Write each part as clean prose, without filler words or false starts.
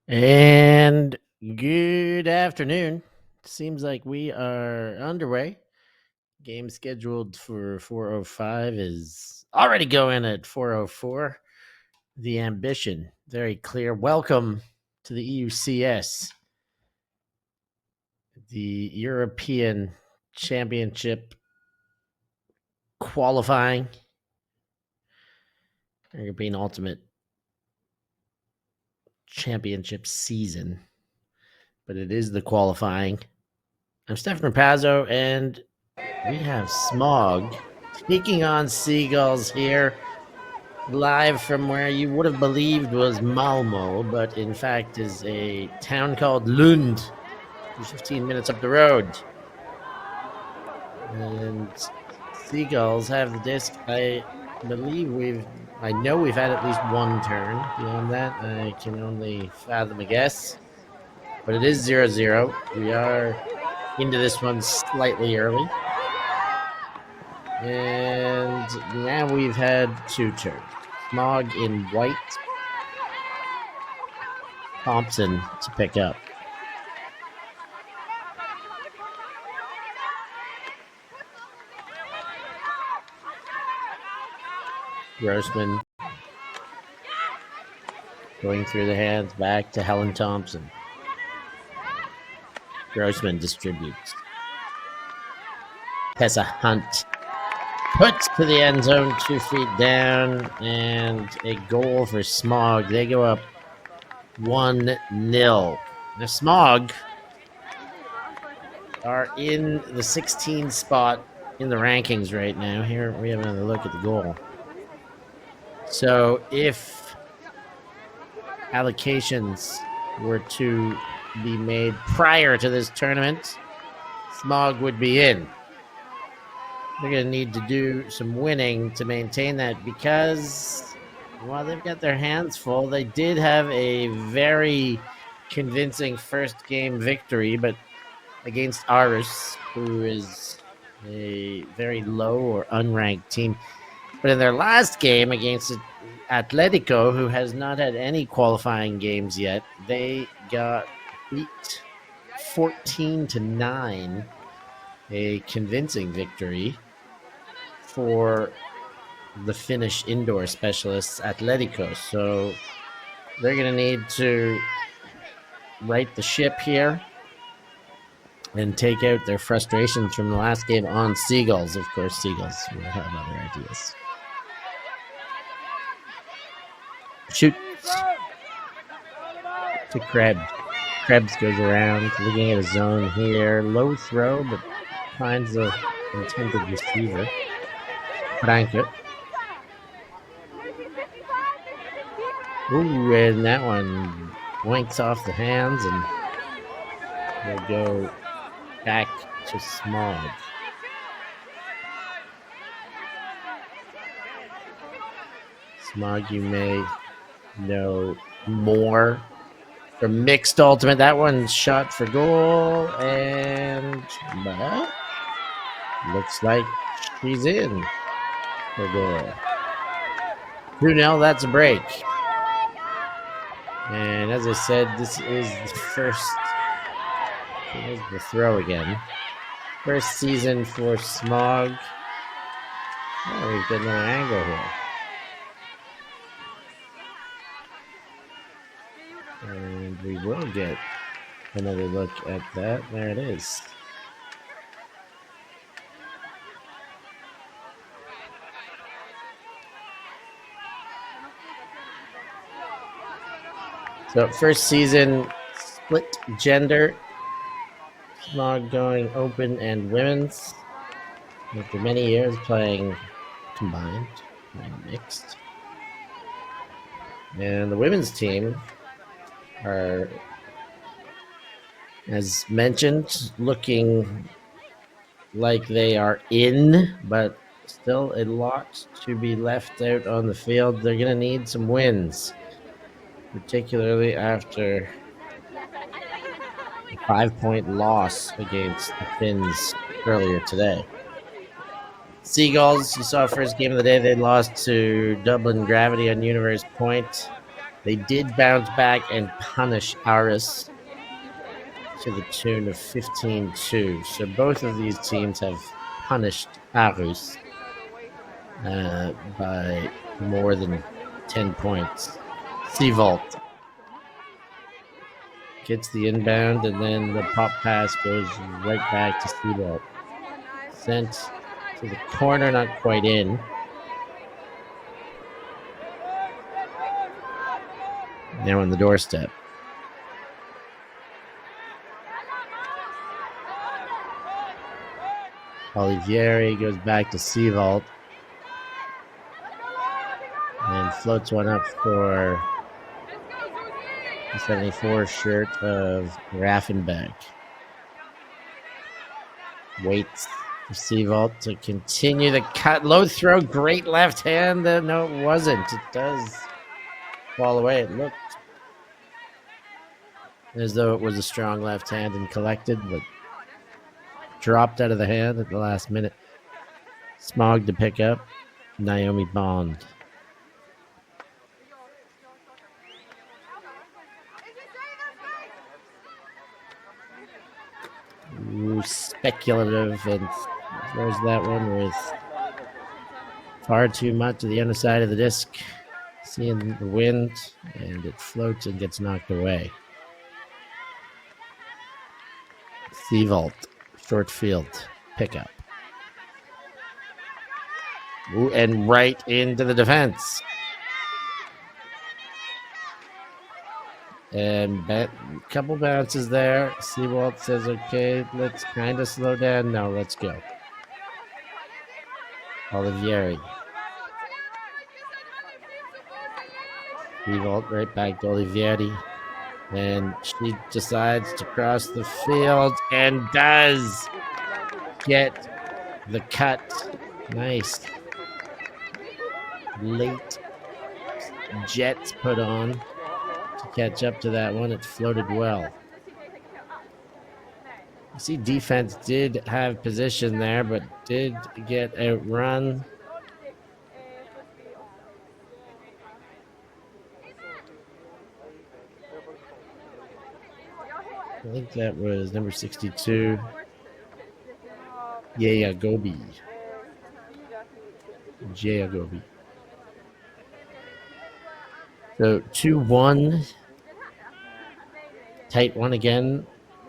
And good afternoon. Seems like we are underway. Game scheduled for 4:05 is already going at 4:04. The ambition, very clear. Welcome to the EUCS, the European Championship qualifying, European Ultimate Championship season, but it is the qualifying. I'm Stefan Rapazzo, and we have SMOG taking on Seagulls here, live from where you would have believed was Malmo, but in fact is a town called Lund, 15 minutes up the road. And Seagulls have the disc. I know we've had at least one turn. Beyond that, I can only fathom a guess. But it is 0-0. We are into this one slightly early. And now we've had two turns. SMOG in white. Thompson to pick up. Grossman going through the hands back to Helen Thompson. Grossman distributes. Tessa Hunt puts to the end zone, 2 feet down, and a goal for SMOG. They go up 1-0. Now SMOG are in the 16th spot in the rankings right now. Here we have another look at the goal. So if allocations were to be made prior to this tournament, SMOG would be in. They're going to need to do some winning to maintain that because, while they've got their hands full, they did have a very convincing first game victory, but against Aarhus, who is a very low or unranked team. But in their last game against Atletico, who has not had any qualifying games yet, they got beat 14-9, a convincing victory for the Finnish indoor specialists Atletico. So they're going to need to right the ship here and take out their frustrations from the last game on Seagulls. Of course, Seagulls will have other ideas. Shoot to Krebs. Krebs goes around, looking at a zone here. Low throw, but finds the intended receiver. Franke. Ooh, and that one winks off the hands, and will go back to SMOG. SMOG, you may know more from mixed ultimate. That one's shot for goal, and looks like she's in for goal. 2-0, that's a break. And as I said, this is the first. Here's the throw again. First season for SMOG. Oh, we've got another angle here. And we will get another look at that. There it is. So first season, split gender. SMOG going open and women's. After many years playing combined and mixed. And the women's team are, as mentioned, looking like they are in, but still a lot to be left out on the field. They're going to need some wins, particularly after a 5-point loss against the Finns earlier today. Seagulls, you saw first game of the day, they lost to Dublin Gravity on Universe Point. They did bounce back and punish Aris to the tune of 15-2. So both of these teams have punished Aarhus by more than 10 points. Seavolt gets the inbound, and then the pop pass goes right back to Seavolt. Sent to the corner, not quite in. Now on the doorstep. Olivieri goes back to Seavolt and floats one up for the 74 shirt of Raffenbeck. Waits for Seavolt to continue the cut. Low throw, great left hand. No, it wasn't. It does fall away. It looked as though it was a strong left hand and collected, but dropped out of the hand at the last minute. SMOG to pick up. Naomi Bond. Ooh, speculative, and throws that one with far too much to the underside of the disc. Seeing the wind, and it floats and gets knocked away. Seavolt, short field, pickup. Ooh, and right into the defense. And a couple bounces there. Seavolt says, okay, let's kind of slow down. No, let's go. Olivieri. Seavolt right back to Olivieri. And she decides to cross the field and does get the cut. Nice. Late jets put on to catch up to that one. It floated well. You see, defense did have position there, but did get outrun. I think that was number 62. Gobi. Gobi. So 2-1. Tight one again.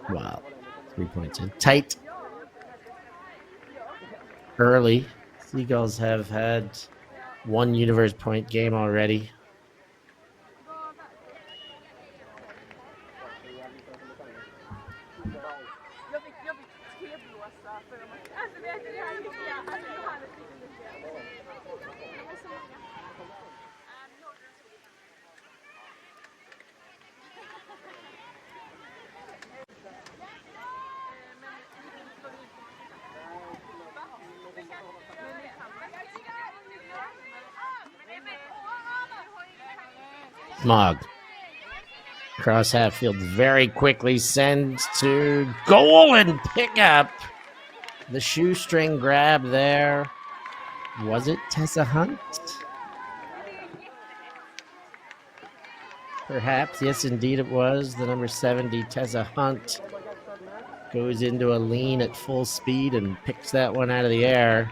Wow. 3 points in. Tight. Early. Seagulls have had one Universe Point game already. SMOG. Cross half field very quickly, sends to goal and pick up. The shoestring grab there. Was it Tessa Hunt? Perhaps, yes, indeed it was. The number 70, Tessa Hunt, goes into a lean at full speed and picks that one out of the air.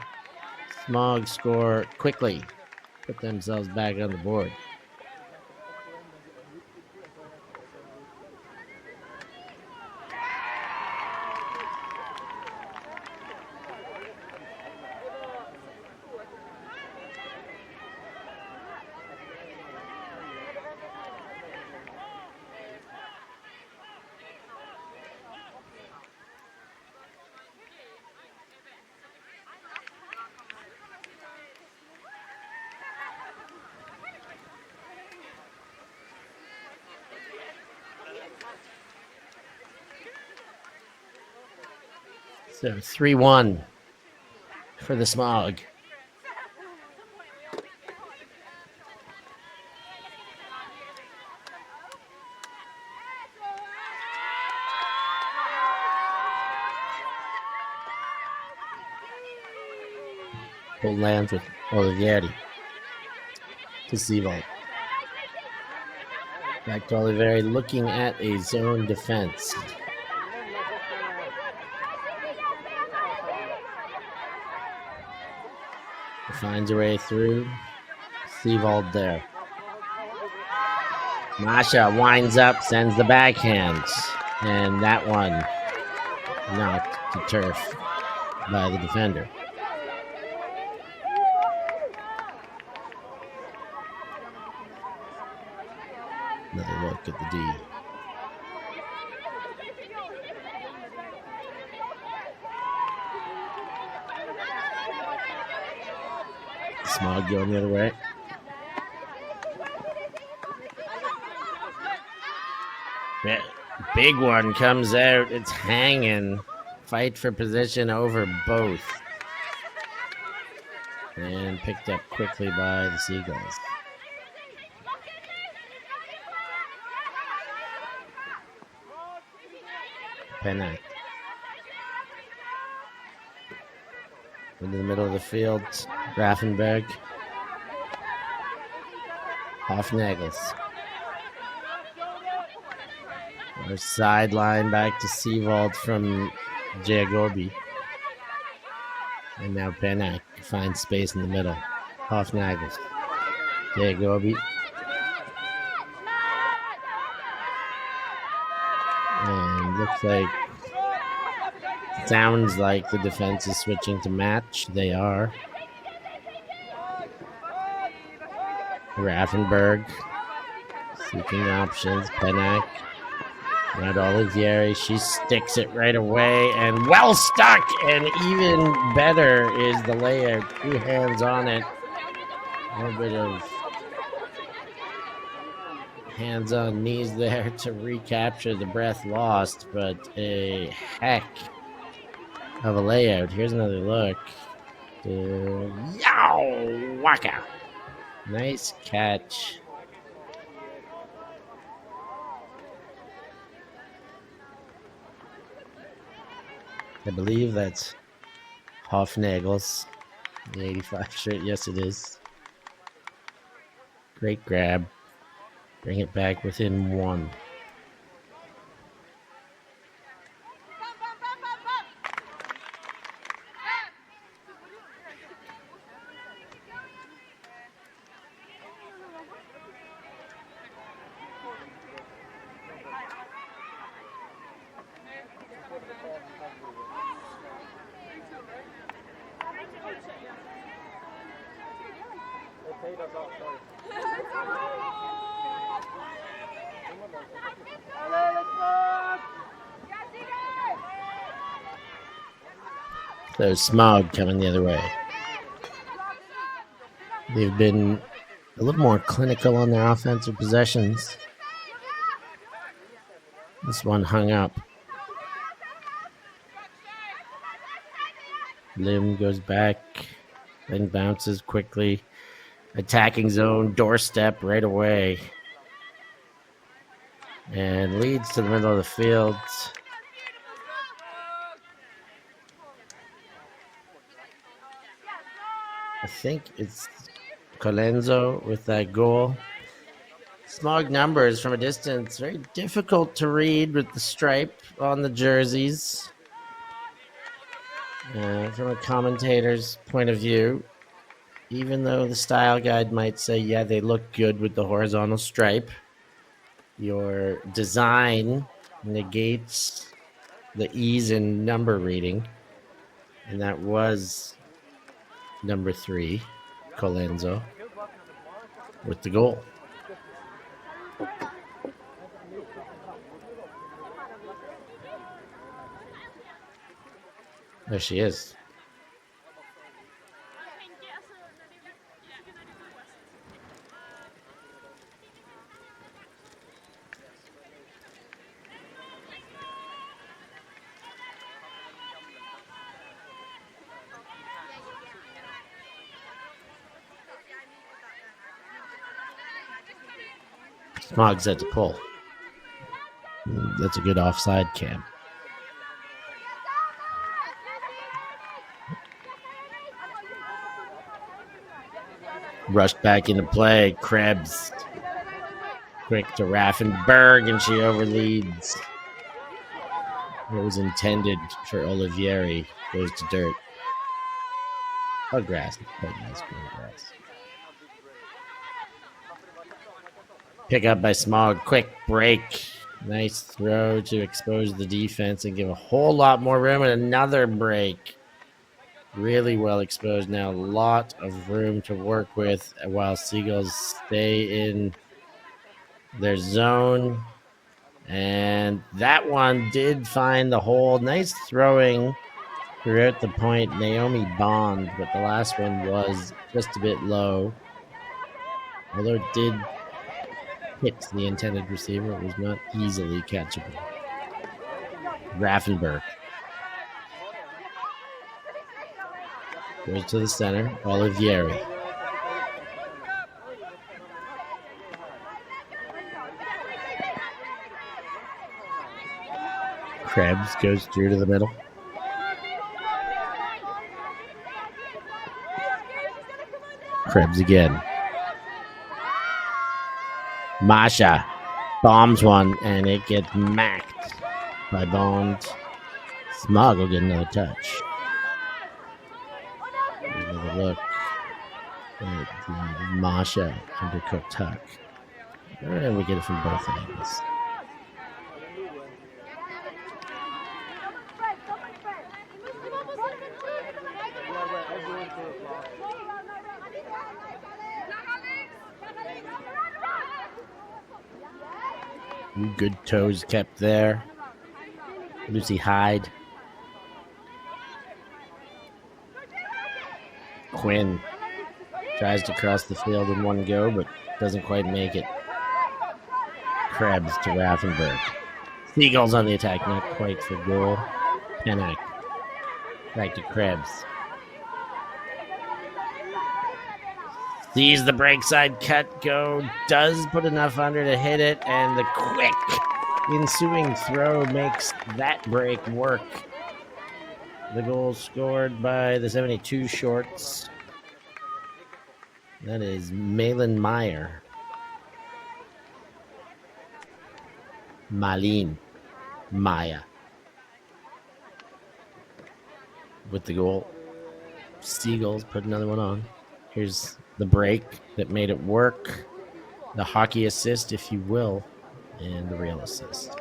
SMOG score quickly, put themselves back on the board. So 3-1 for the SMOG. Pull lands with Olivieri to Seagulls. Back to Olivieri, looking at a zone defense. Finds a way through. Seavold there. Masha winds up, sends the backhand. And that one knocked to turf by the defender. Another look at the D. SMOG going the other way. Big one comes out. It's hanging. Fight for position over both. And picked up quickly by the Seagulls. Pennack. Into the middle of the field. Grafenberg. Hofnagels. Our sideline back to Seavold from Jagobi. And now Pennack finds space in the middle. Hofnagels. Jagobi. And looks like, sounds like the defense is switching to match. They are. Grafenberg seeking options. Pennack. Around Olivieri, she sticks it right away and well stuck. And even better is the layout. 2 hands on it. A little bit of hands on knees there to recapture the breath lost, but a heck of a layout. Here's another look. Yow! Waka! Nice catch. I believe that's Hofnagels, the 85 shirt. Yes, it is. Great grab. Bring it back within 1. So SMOG coming the other way. They've been a little more clinical on their offensive possessions. This one hung up. Lim goes back, then bounces quickly. Attacking zone, doorstep right away. And leads to the middle of the field. I think it's Colenso with that goal. Smog numbers from a distance, very difficult to read with the stripe on the jerseys. From a commentator's point of view, even though the style guide might say, yeah, they look good with the horizontal stripe, your design negates the ease in number reading. And that was number 3, Colenso, with the goal. There she is. Smog said to pull. That's a good offside cam. Rushed back into play. Krebs. Quick to Raffenberg, and she overleads. What was intended for Olivieri goes to dirt. Oh, grass. Quite nice grass. Pick up by Smog. Quick break. Nice throw to expose the defense and give a whole lot more room, and another break. Really well exposed now. A lot of room to work with while Seagulls stay in their zone. And that one did find the hole. Nice throwing throughout the point. Naomi Bond, but the last one was just a bit low. Although it did hit the intended receiver, it was not easily catchable. Raffenberg goes to the center. Olivieri. Krebs goes through to the middle. Krebs again. Masha bombs one, and it gets macked by Bond. Smog will get another touch. Another look at the Masha undercooked tuck. And we get it from both angles. Good toes kept there. Lucy Hyde. Quinn tries to cross the field in one go, but doesn't quite make it. Krebs to Raffenberg. Seagulls on the attack, not quite for goal. Penack. Back to Krebs. Sees the break side cut go, does put enough under to hit it, and the quick ensuing throw makes that break work. The goal scored by the 72 shorts. That is Malin Meyer. Malin Maya with the goal. Seagulls put another one on. Here's the break that made it work. The hockey assist, if you will, and the real assist.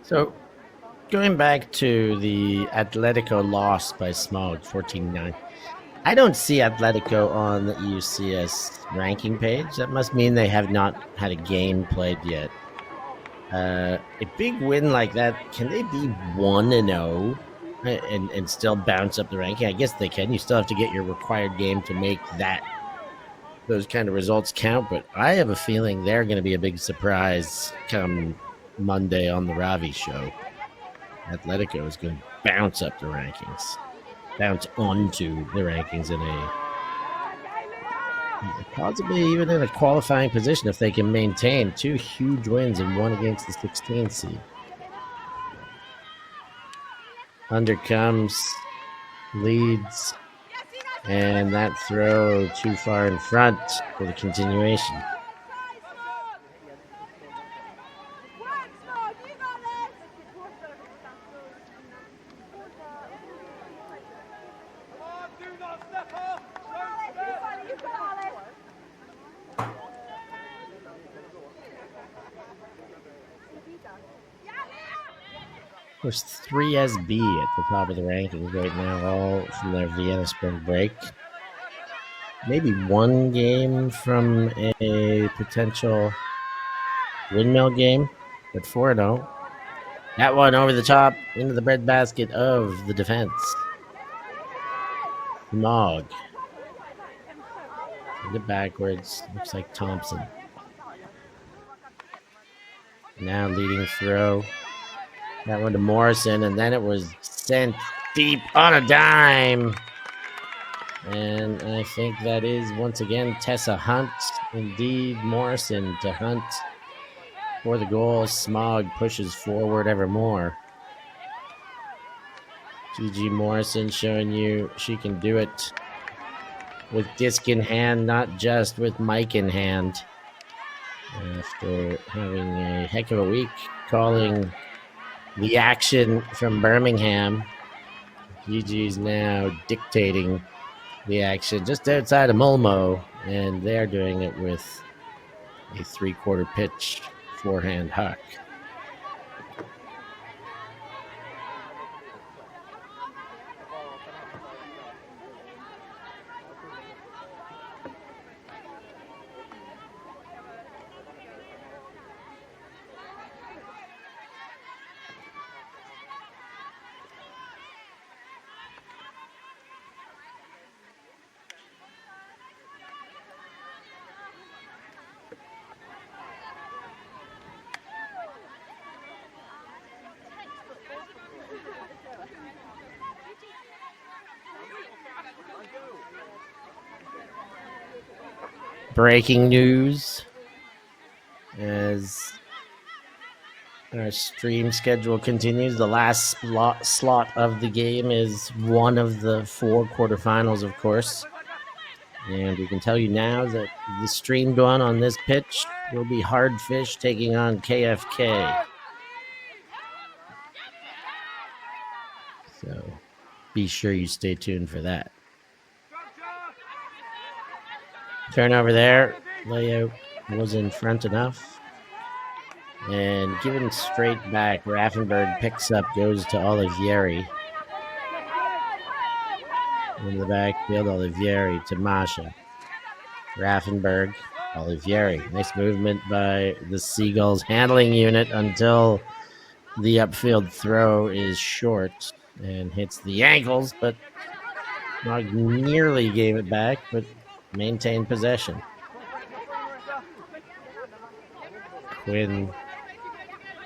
So, going back to the Atletico loss by Smog, 14-9, I don't see Atletico on the EUCS ranking page. That must mean they have not had a game played yet. A big win like that, can they be 1-0 and still bounce up the ranking? I guess they can. You still have to get your required game to make that those kind of results count, but I have a feeling they're going to be a big surprise come Monday on the Ravi show. Atletico is going to bounce up the rankings, bounce onto the rankings in a possibly even in a qualifying position if they can maintain 2 huge wins and 1 against the 16th seed. Under comes Leeds, and that throw too far in front for the continuation. There's 3 SB at the top of the rankings right now, all from their Vienna spring break. Maybe 1 game from a potential windmill game, but 4-0. That one over the top into the breadbasket of the defense. SMOG. Send it backwards. Looks like Thompson. Now leading throw. That one to Morrison, and then it was sent deep on a dime. And I think that is, once again, Tessa Hunt. Indeed, Morrison to Hunt for the goal. SMOG pushes forward ever more. Gigi Morrison showing you she can do it with disc in hand, not just with mic in hand. After having a heck of a week calling the action from Birmingham, Gigi's now dictating the action just outside of Mulmo, and they're doing it with a 3/4 pitch forehand huck. Breaking news as our stream schedule continues. The last slot of the game is one of the 4 quarterfinals, of course. And we can tell you now that the streamed one on this pitch will be Hardfish taking on KFK. So be sure you stay tuned for that. Turnover there. Layout was in front enough. And given straight back, Raffenberg picks up, goes to Olivieri. In the backfield, Olivieri to Masha. Raffenberg, Olivieri. Nice movement by the Seagulls handling unit until the upfield throw is short and hits the ankles, but not nearly gave it back, but maintained possession. Quinn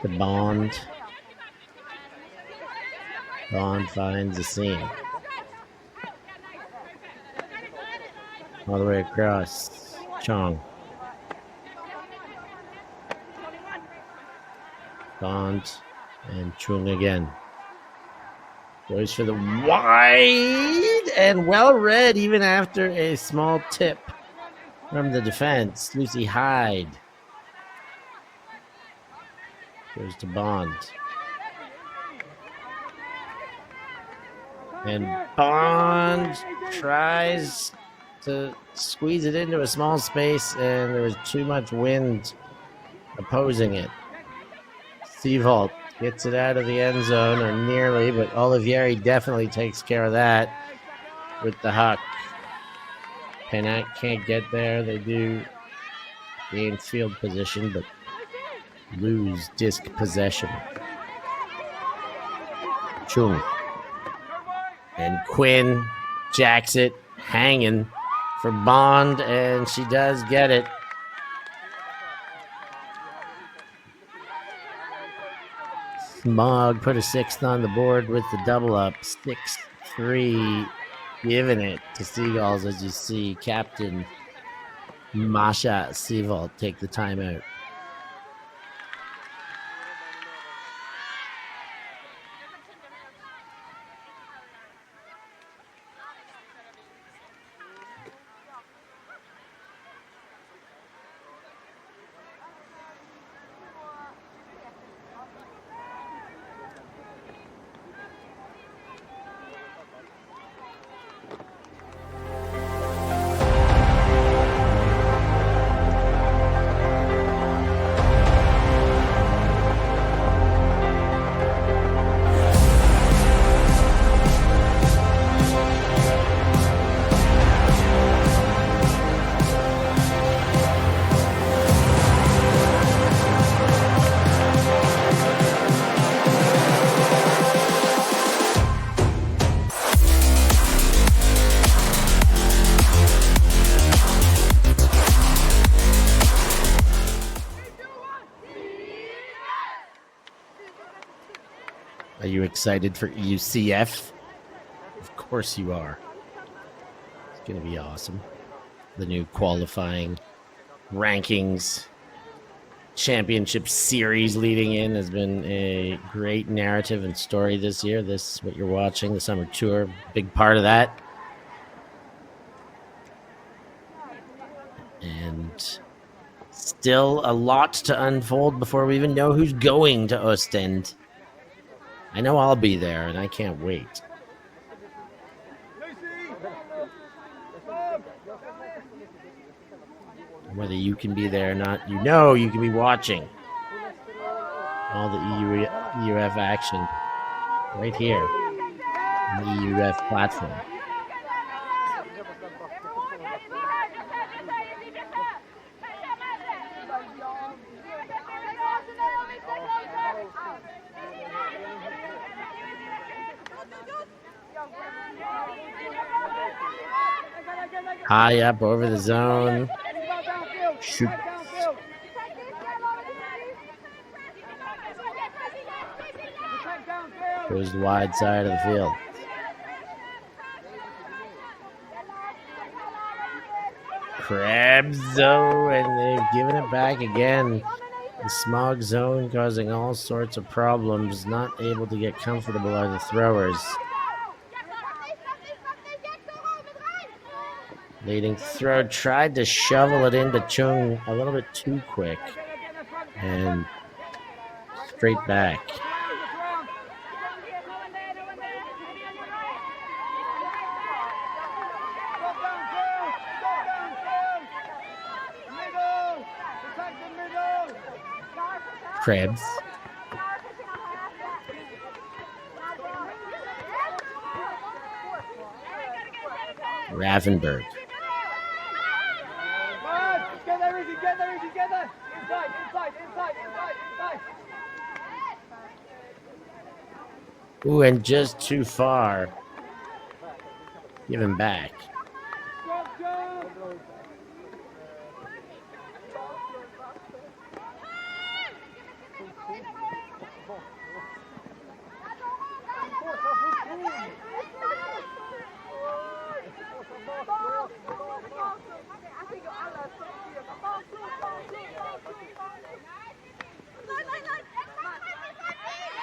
to Bond. Bond finds the seam. All the way across. Chong. Bond and Chung again. Goes for the wide and well read even after a small tip from the defense. Lucy Hyde goes to Bond. And Bond tries to squeeze it into a small space, and there was too much wind opposing it. Seavolt gets it out of the end zone, or nearly, but Olivieri definitely takes care of that with the huck. Pennack can't get there. They do gain field position, but lose disc possession. Chung. And Quinn jacks it, hanging for Bond, and she does get it. SMOG put a sixth on the board with the double up, 6-3, giving it to Seagulls, as you see Captain Masha Seavold take the timeout. Are you excited for EUCF? Of course you are. It's going to be awesome. The new qualifying rankings championship series leading in has been a great narrative and story this year. This, what you're watching, the summer tour, big part of that. And still a lot to unfold before we even know who's going to Ostend. I know I'll be there, and I can't wait. Whether you can be there or not, you know you can be watching all the EUF action right here on the EUF platform. High up over the zone. Shoot. Goes the wide side of the field. Krebs, though, and they've given it back again. The SMOG zone causing all sorts of problems. Not able to get comfortable are the throwers. Leading throw, tried to shovel it into Chung a little bit too quick. And straight back. Krebs. Ravenberg. Ooh, and just too far. Give him back.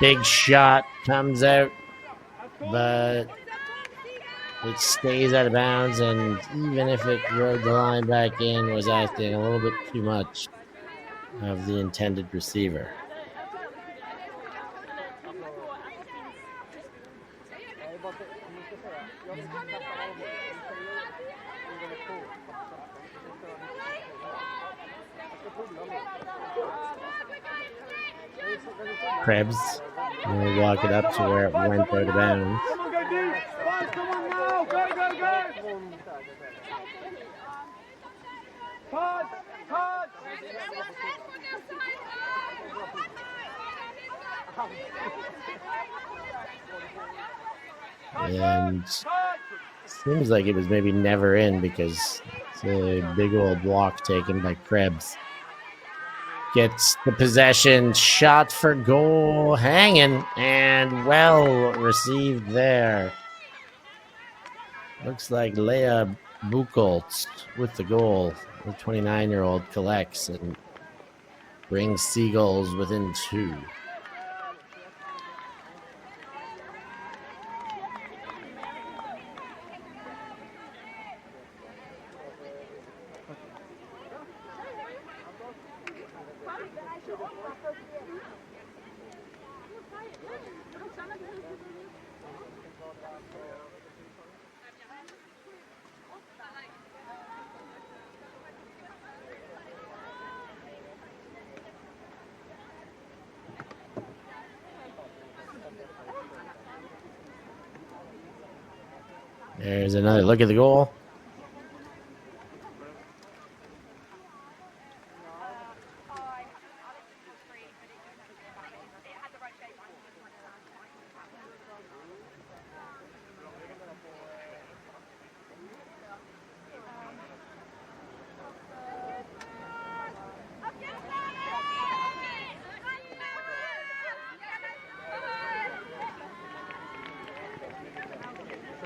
Big shot comes out, but it stays out of bounds, and even if it rode the line back in, was acting a little bit too much of the intended receiver. Krebs will walk it up to where it went out of bounds. Come on, go deep. Come on now. Go. Touch. And seems like it was maybe never in because it's a big old block taken by Krebs. Gets the possession, shot for goal, hanging, and well received there. Looks like Leah Buchholz with the goal. The 29-year-old collects and brings Seagulls within 2. There's another look at the goal.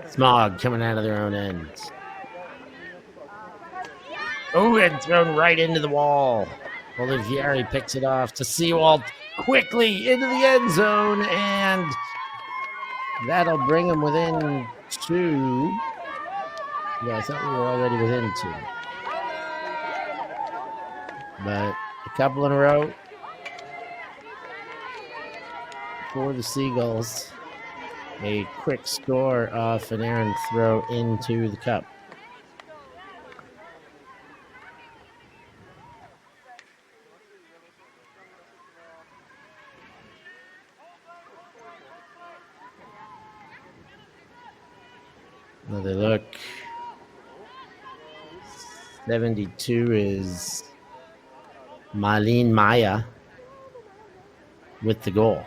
SMOG coming out of their own end. Oh, and thrown right into the wall. Olivieri picks it off to Seawald quickly into the end zone, and that'll bring him within 2. Yeah, I thought we were already within 2. But a couple in a row for the Seagulls. A quick score off an errant throw into the cup. Another look. 72 is Marlene Maya with the goal.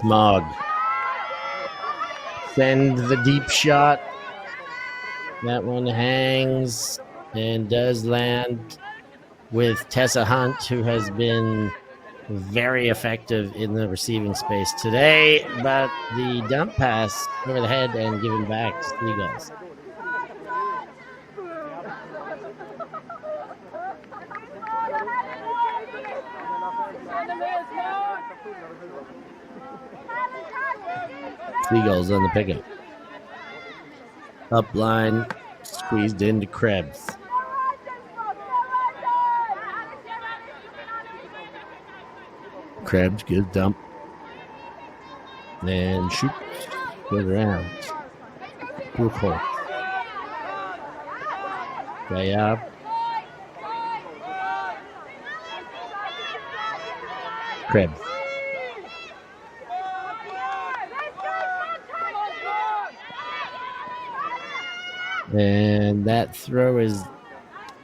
SMOG. Send the deep shot. That one hangs and does land with Tessa Hunt, who has been very effective in the receiving space today, but the dump pass over the head and given back to Seagulls. Seagulls on the pickup. Up line, squeezed into Krebs. Krebs, good dump. And shoots. Goes around. Buchholz. Way up. Krebs. And that throw is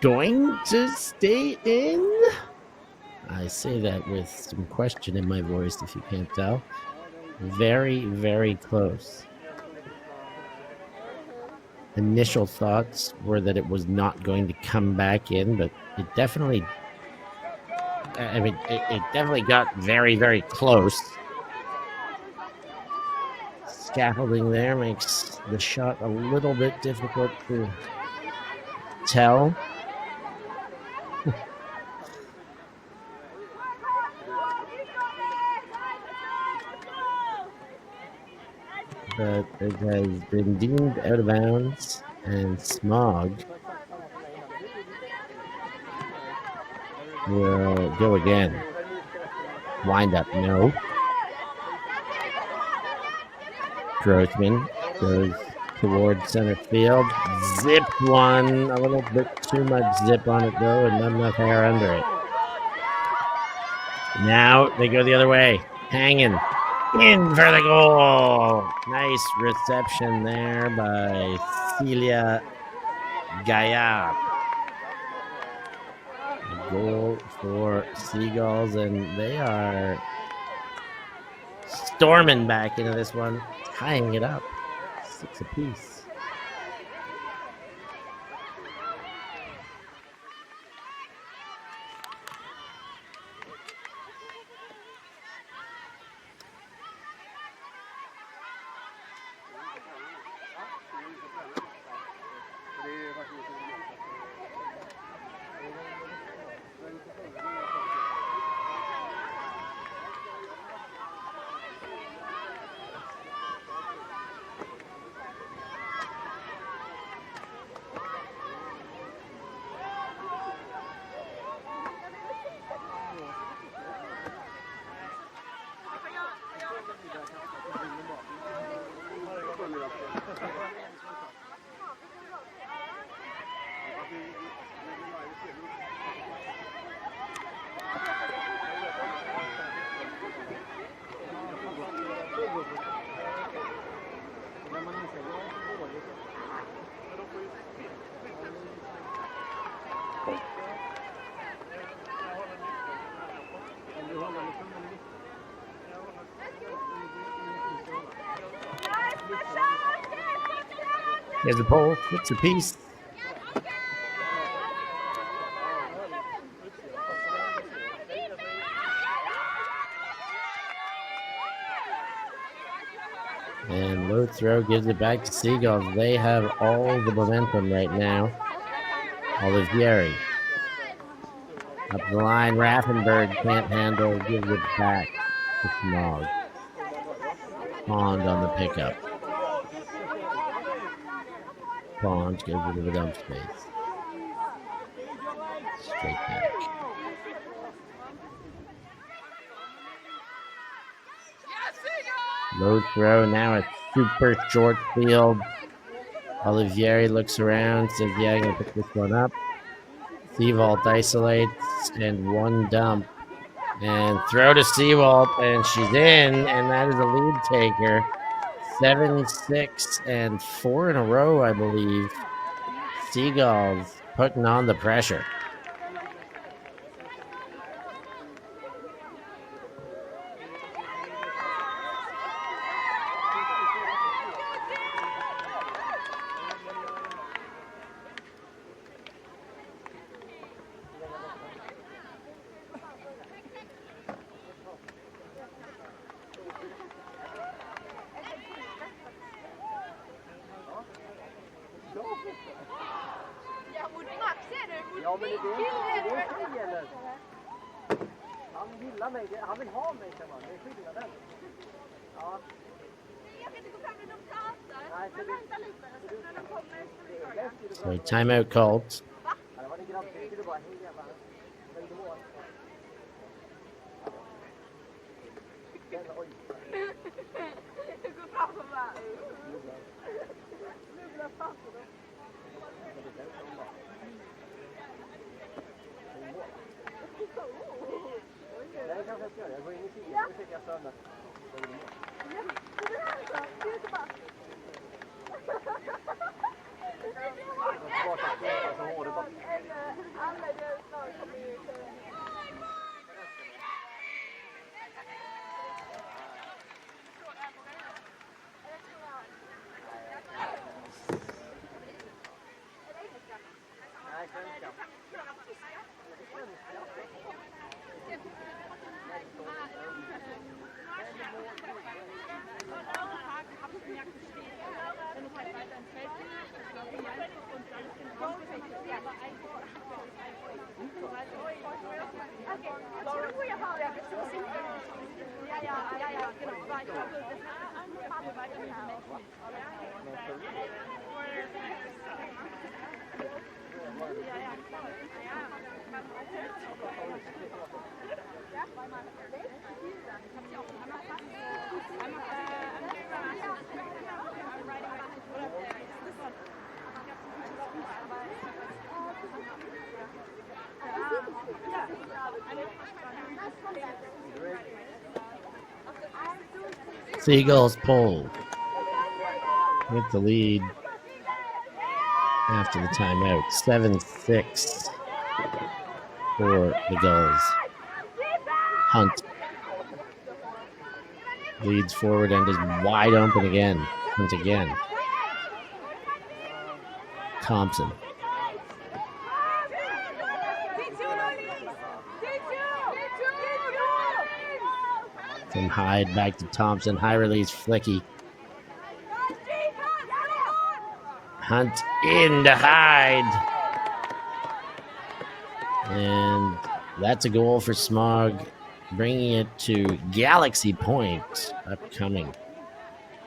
going to stay in. I say that with some question in my voice, if you can't tell. Very, very close. Initial thoughts were that it was not going to come back in, but it definitely, it definitely got very, very close. Scaffolding there makes the shot a little bit difficult to tell. But it has been deemed out of bounds, and SMOG will go again. Wind up, no. Grossman goes towards center field. Zip one. A little bit too much zip on it, though, and not enough hair under it. Now they go the other way. Hanging. In for the goal. Nice reception there by Celia Gaillard. A goal for Seagulls, and they are storming back into this one, tying it up 6 apiece. Here's the pole, 6 apiece. And low throw gives it back to Seagulls. They have all the momentum right now. Olivieri. Up the line, Raffenberg can't handle, gives it back to SMOG. Pond on the pickup. Pond goes into the dump space. Straight back. Low throw, now a super short field. Olivieri looks around, says, yeah, I'm going to pick this one up. Seawalt isolates, and one dump. And throw to Seawalt, and she's in, and that is a lead taker. 7-6 and 4 in a row, I believe. Seagulls putting on the pressure. Ja, men det är det gäller. Han gillar mig, han vill ha mig, kan man. Det är skillnaden. Ja. Jag kan inte gå fram när de pratar. Men vänta lite, så när de kommer. So timeout called. Det var det grabbigt, det bara hej jävlar. Men det var. Oj. Det går fram och bara. Nu blir fast då. Det kanske jag ska göra. Jag går in i sidan och försöker sönder. Seagulls pull with the lead after the timeout. 7-6 for the Gulls. Hunt leads forward and is wide open again. Hunt again. Thompson. From Hyde back to Thompson. High release, Flicky. Hunt into Hyde. And that's a goal for SMOG, bringing it to Galaxy Point upcoming.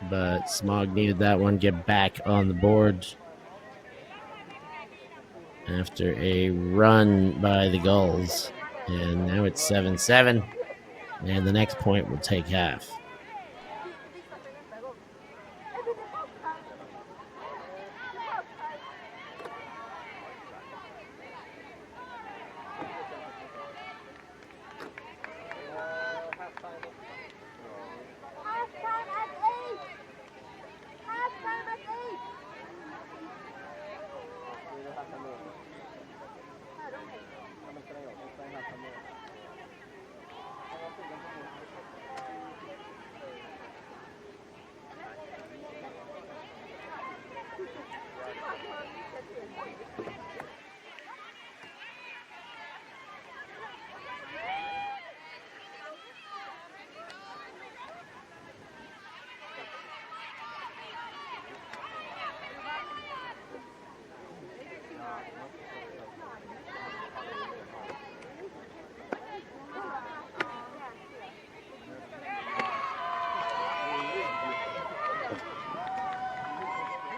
But SMOG needed that one get back on the board after a run by the Gulls. And now it's 7-7. And the next point will take half.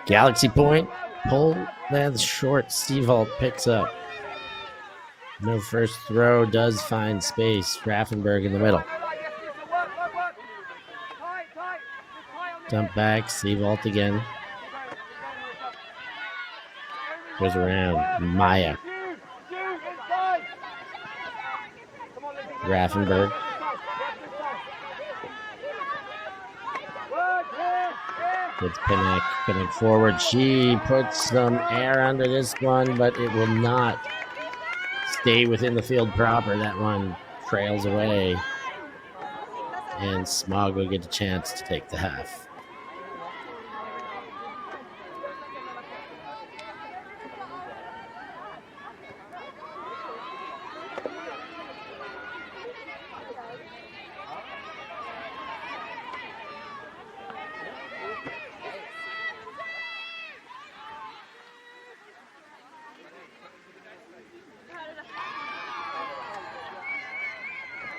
Galaxy Point, pull, that's short. Seavault picks up. No first throw, does find space. Raffenberg in the middle. Dump back, Seavault again. Goes around, Maya. Raffenberg. It's Pinnock coming forward. She puts some air under this one, but it will not stay within the field proper. That one trails away. And SMOG will get a chance to take the half.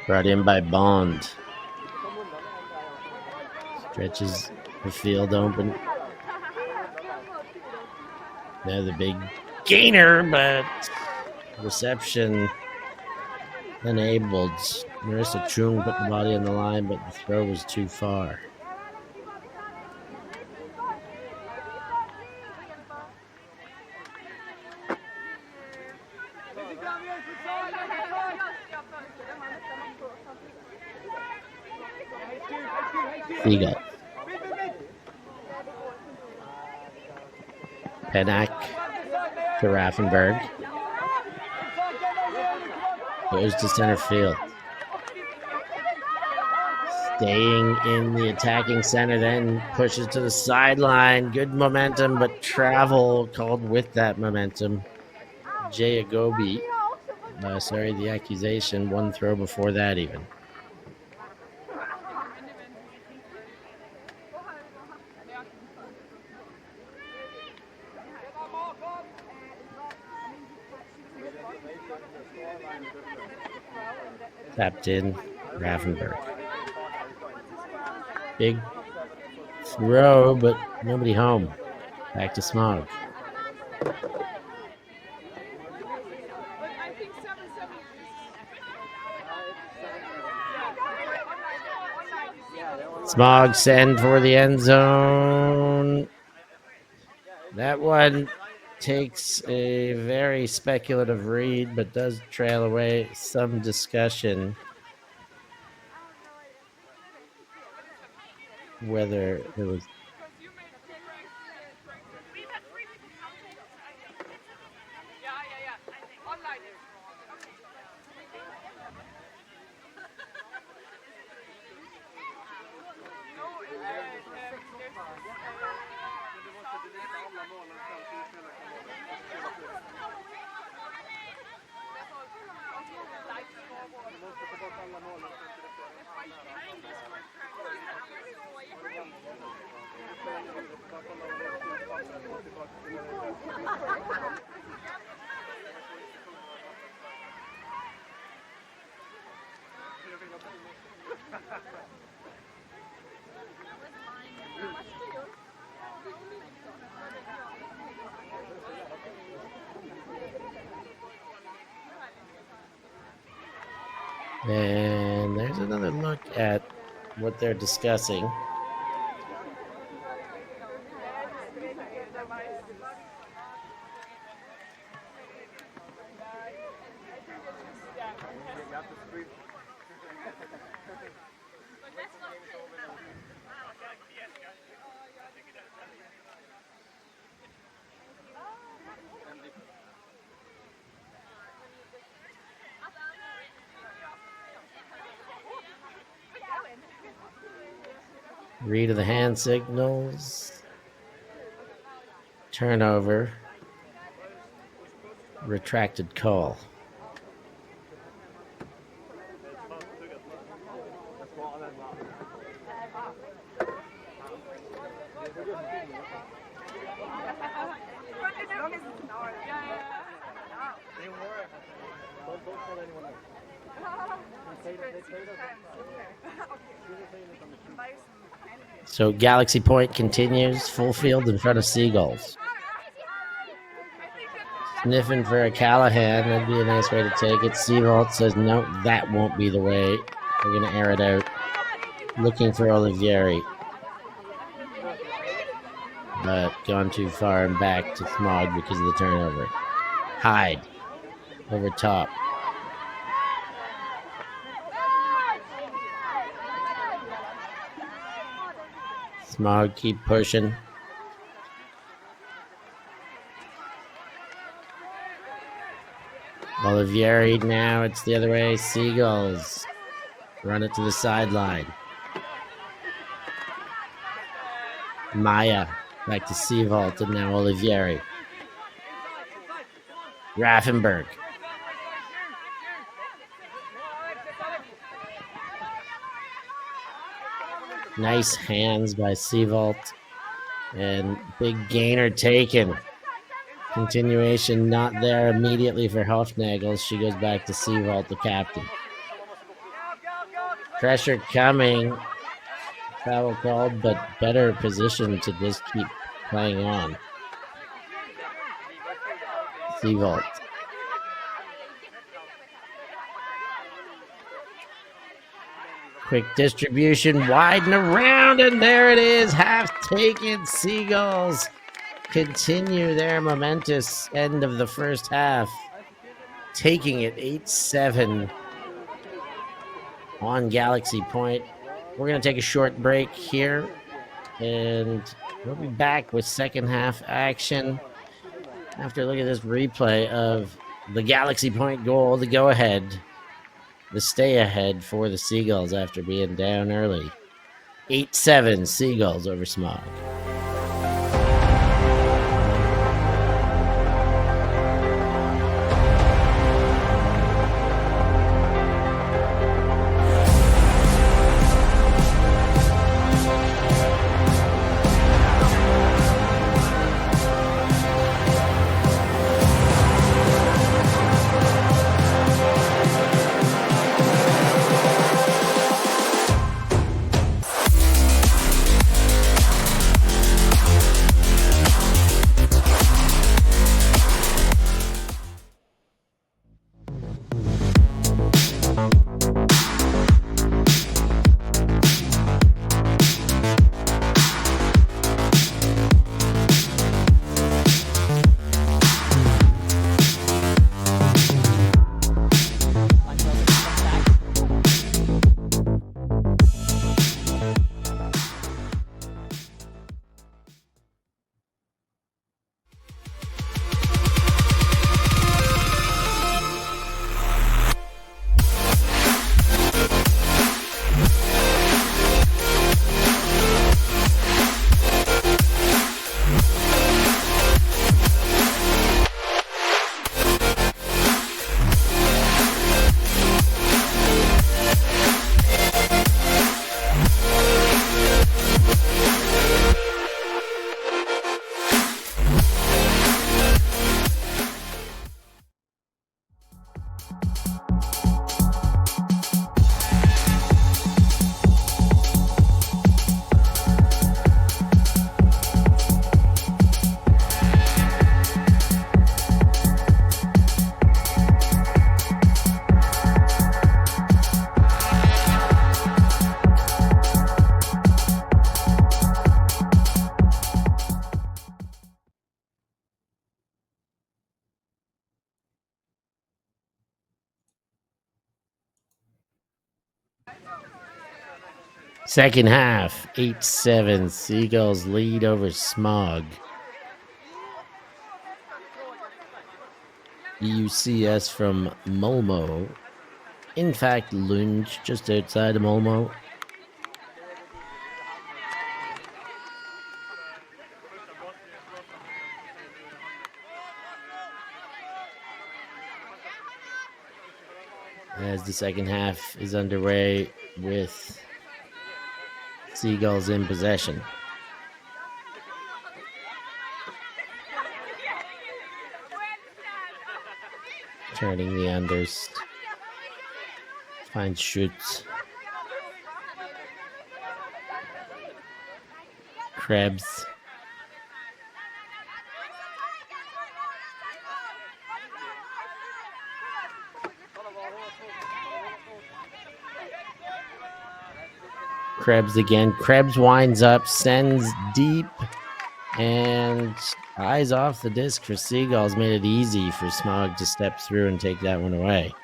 Brought in by Bond. Stretches the field open. Now the big gainer, but reception enabled. Marissa Chung put the body on the line, but the throw was too far. Seagulls. Pennack to Raffenberg. Goes to center field. Staying in the attacking center, then pushes to the sideline. Good momentum, but travel called with that momentum. Jay Agobi. The accusation. One throw before that even. Tapped in, Raffenberg. Big throw, but nobody home. Back to SMOG. Smog send for the end zone. That one takes a very speculative read, but does trail away some discussion whether it was. And there's another look at what they're discussing. Read of the hand signals. Turnover. Retracted call. So Galaxy Point continues full field in front of Seagulls. Sniffing for a Callahan. That'd be a nice way to take it. Seavault says, no, that won't be the way. We're going to air it out. Looking for Olivieri. But gone too far and back to Smog because of the turnover. Hyde. Over top. Smog keep pushing. Olivieri now, it's the other way. Seagulls run it to the sideline. Maya back to Seavault and now Olivieri. Raffenberg. Nice hands by Seavault. And big gainer taken. Continuation not there immediately for Hofnagel. She goes back to Seavault, the captain. Pressure coming. Foul called, but better position to just keep playing on. Seavault. Quick distribution, wide and around, and there it is. Half taken. Seagulls continue their momentous end of the first half, taking it 8-7 on Galaxy Point. We're going to take a short break here, and we'll be back with second half action after looking at this replay of the Galaxy Point goal, the go-ahead, the stay-ahead for the Seagulls after being down early. 8-7 Seagulls over Smog. Second half, 8-7. Seagulls lead over SMOG. EUCS from Malmo. In fact, Lund, just outside of Malmo. As the second half is underway with Seagulls in possession. Turning the unders. Finds Schutz. Krebs. Krebs again. Krebs winds up, sends deep, and eyes off the disc for Seagulls. Made it easy for SMOG to step through and take that one away.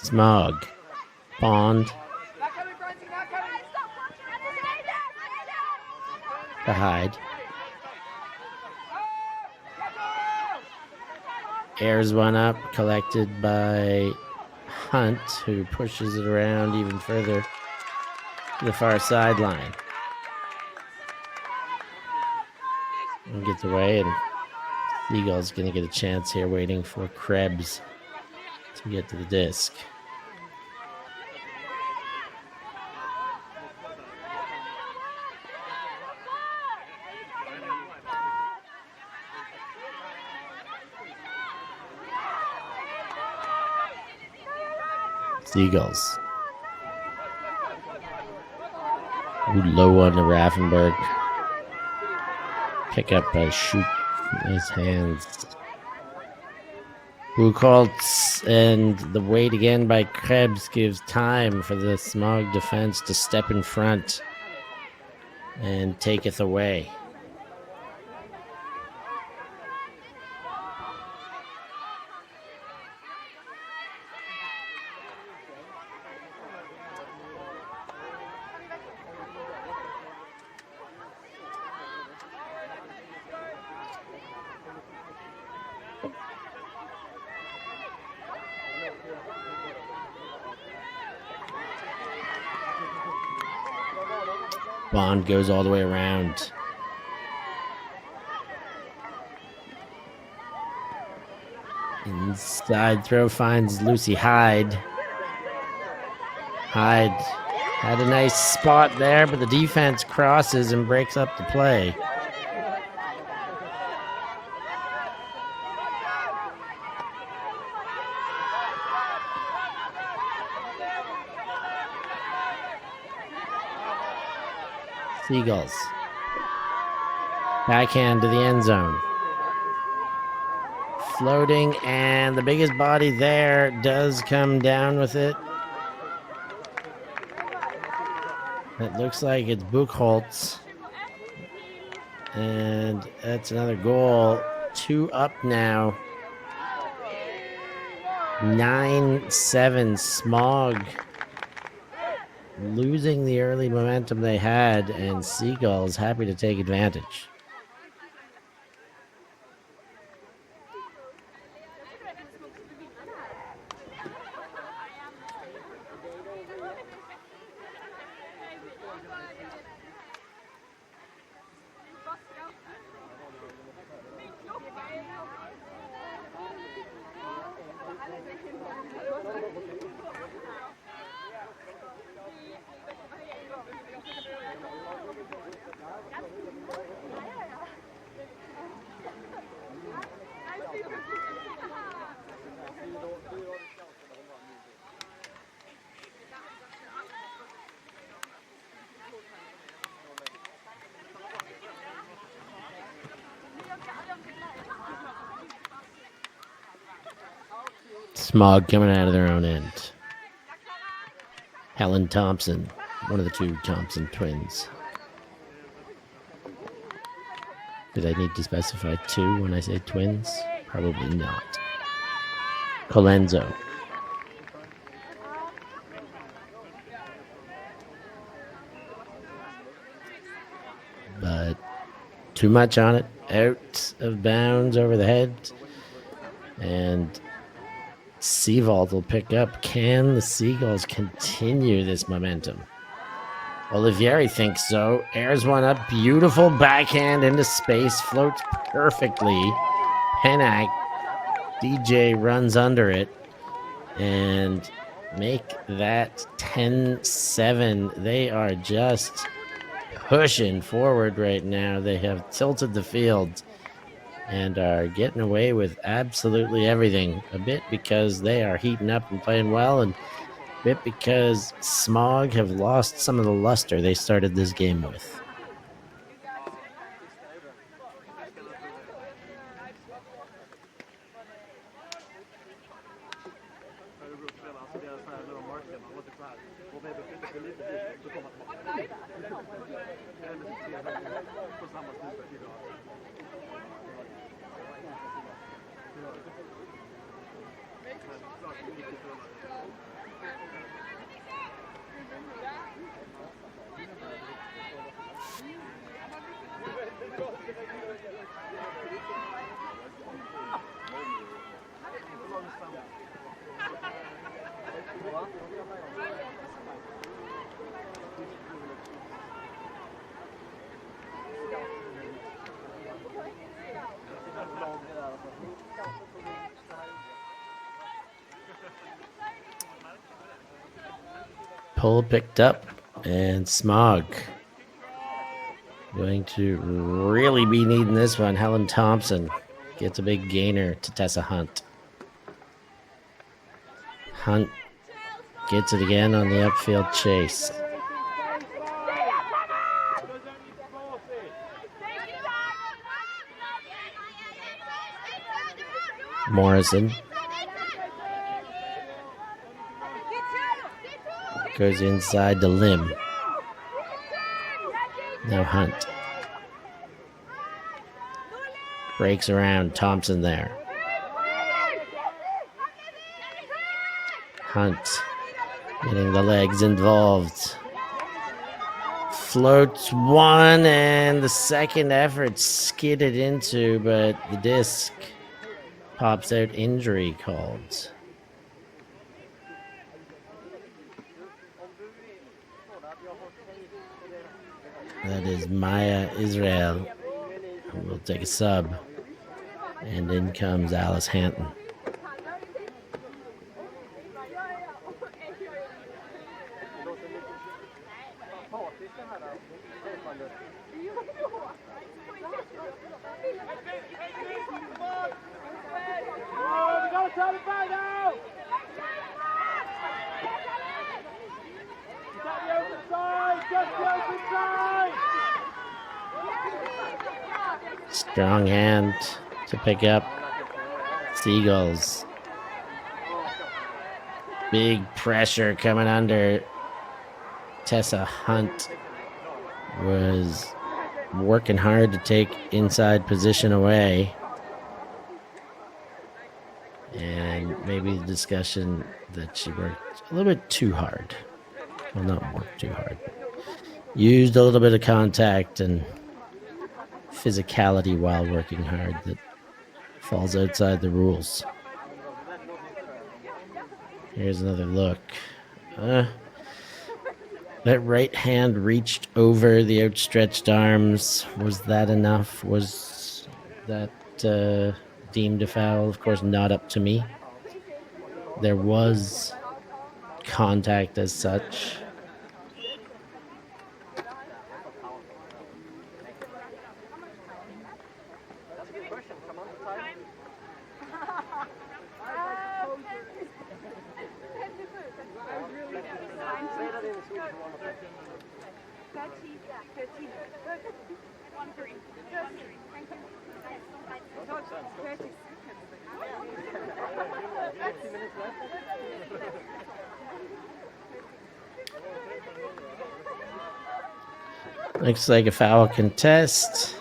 SMOG. Bond. To Hyde. Airs one up, collected by Hunt, who pushes it around even further to the far sideline. And gets away, and Seagull's going to get a chance here, waiting for Krebs to get to the disc. Seagulls. Ooh, low on the Raffenberg. Pick up by Shoot in his hands. Buchholz, and the wait again by Krebs gives time for the SMOG defense to step in front and taketh away. Bond goes all the way around. Inside throw finds Lucy Hyde. Hyde had a nice spot there, but the defense crosses and breaks up the play. Seagulls. Backhand to the end zone. Floating, and the biggest body there does come down with it. It looks like it's Buchholz. And that's another goal. 2 up now. 9-7 SMOG. Losing the early momentum they had, and Seagulls happy to take advantage. Smog coming out of their own end. Helen Thompson, one of the two Thompson twins. Did I need to specify two when I say twins? Probably not. Colenso. But too much on it. Out of bounds over the head. And Seagold will pick up. Can the Seagulls continue this momentum? Olivieri thinks so. Airs one up. Beautiful backhand into space. Floats perfectly. Penac. DJ runs under it. And make that 10-7. They are just pushing forward right now. They have tilted the field and are getting away with absolutely everything. A bit because they are heating up and playing well, and a bit because SMOG have lost some of the luster they started this game with. Pull picked up, and SMOG going to really be needing this one. Helen Thompson gets a big gainer to Tessa Hunt. Hunt gets it again on the upfield chase. Morrison goes inside the limb. Now Hunt breaks around. Thompson there. Hunt getting the legs involved. Floats one, and the second effort skidded into, but the disc pops out. Injury called. That is Maya Israel, who will take a sub. And in comes Alice Hanton. Strong hand to pick up Seagulls. Big pressure coming under. Tessa Hunt was working hard to take inside position away. And maybe the discussion that she worked a little bit too hard. Well, not worked too hard. Used a little bit of contact and physicality while working hard that falls outside the rules. Here's another look. That right hand reached over the outstretched arms. Was that enough? Was that deemed a foul? Of course, not up to me. There was contact as such. Looks like a foul contest.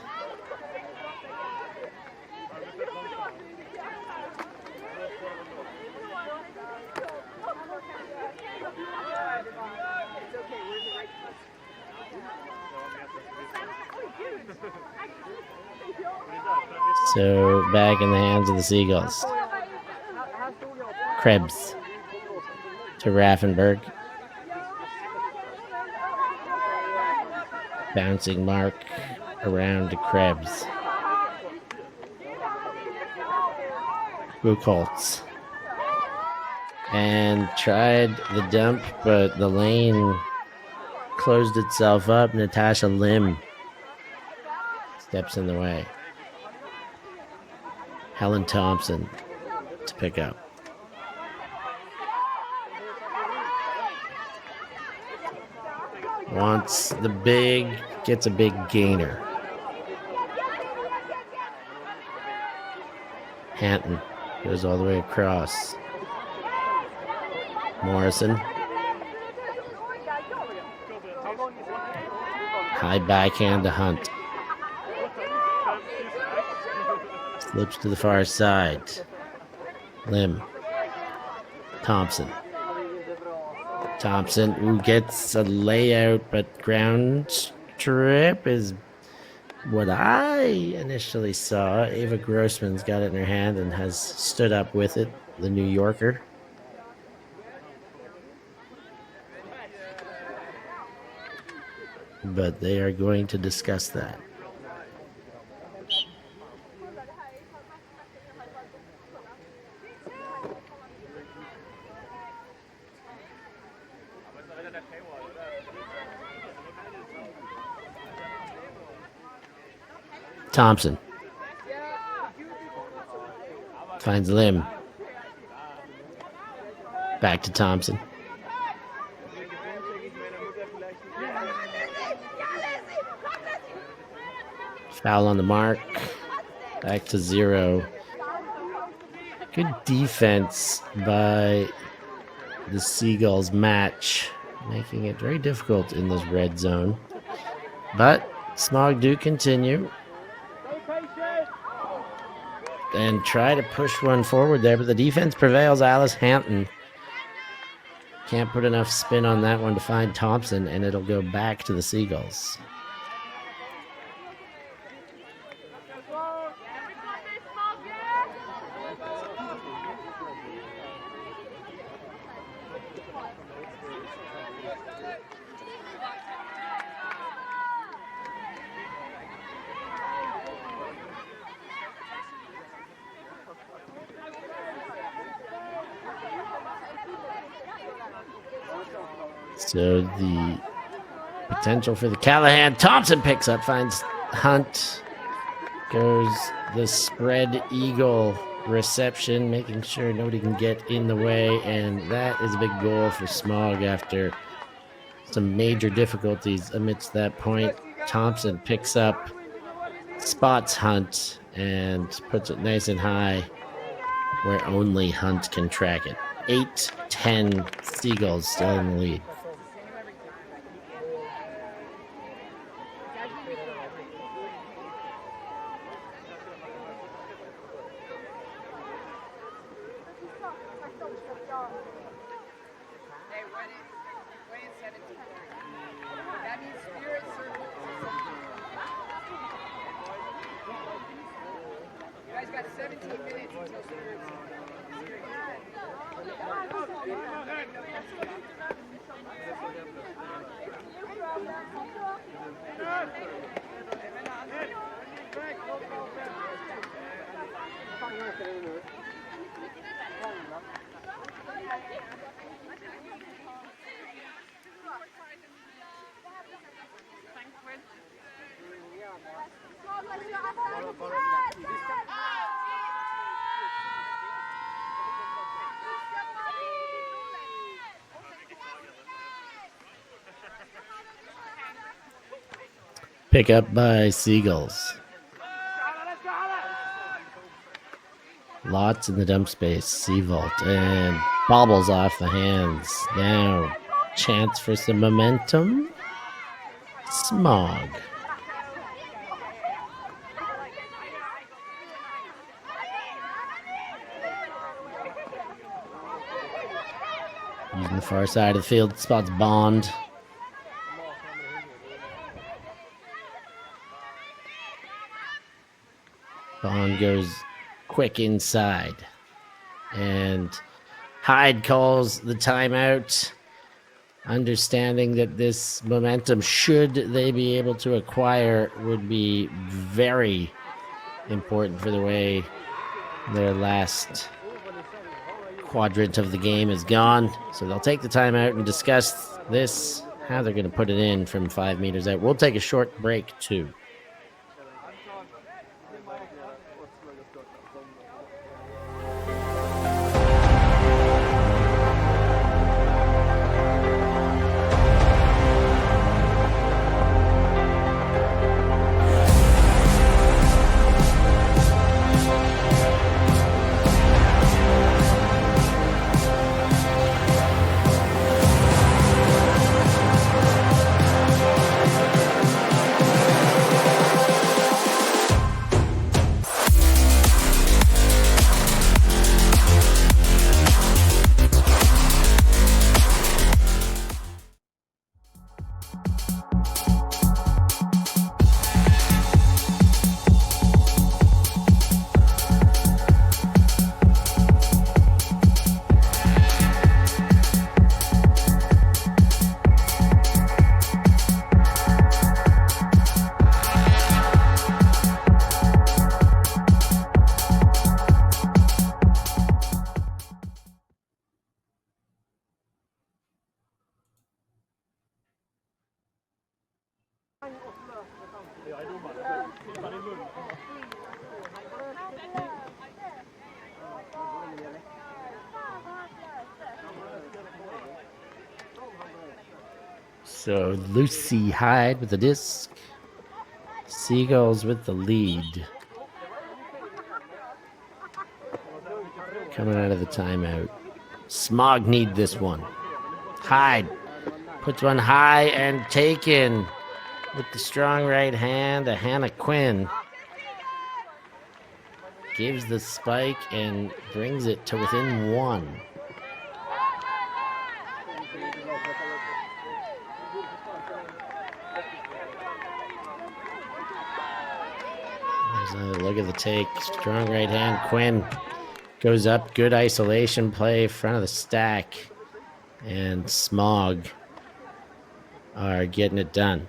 So back in the hands of the Seagulls. Krebs to Raffenberg. Bouncing mark around to Krebs. Buchholz. And tried the dump, but the lane closed itself up. Natasha Lim steps in the way. Helen Thompson to pick up. Wants the big, gets a big gainer. Hanton goes all the way across. Morrison. High backhand to Hunt. Slips to the far side. Lim. Thompson. Thompson, who gets a layout, but ground strip is what I initially saw. Ava Grossman's got it in her hand and has stood up with it, the New Yorker. But they are going to discuss that. Thompson finds Lim. Back to Thompson. Foul on the mark. Back to 0. Good defense by the Seagulls match, making it very difficult in this red zone. But SMOG do continue and try to push one forward there, but the defense prevails. Alice Hampton can't put enough spin on that one to find Thompson, and it'll go back to the Seagulls. So the potential for the Callahan. Thompson picks up, finds Hunt. Goes the spread eagle reception, making sure nobody can get in the way. And that is a big goal for SMOG after some major difficulties amidst that point. Thompson picks up, spots Hunt, and puts it nice and high where only Hunt can track it. 8-10 Seagulls still in the lead. Pick up by Seagulls. Lots in the dump space. Seavolt and bobbles off the hands. Now, chance for some momentum. SMOG. Using the far side of the field, spots Bond. Bond goes quick inside. And Hyde calls the timeout, understanding that this momentum, should they be able to acquire, would be very important for the way their last quadrant of the game is gone. So they'll take the timeout and discuss this, how they're going to put it in from 5 meters out. We'll take a short break too. So Lucy Hyde with the disc. Seagulls with the lead. Coming out of the timeout. SMOG need this one. Hyde puts one high and taken with the strong right hand to Hannah Quinn. Gives the spike and brings it to within 1. There's another look at the take. Strong right hand. Quinn goes up. Good isolation play. Front of the stack. And SMOG are getting it done.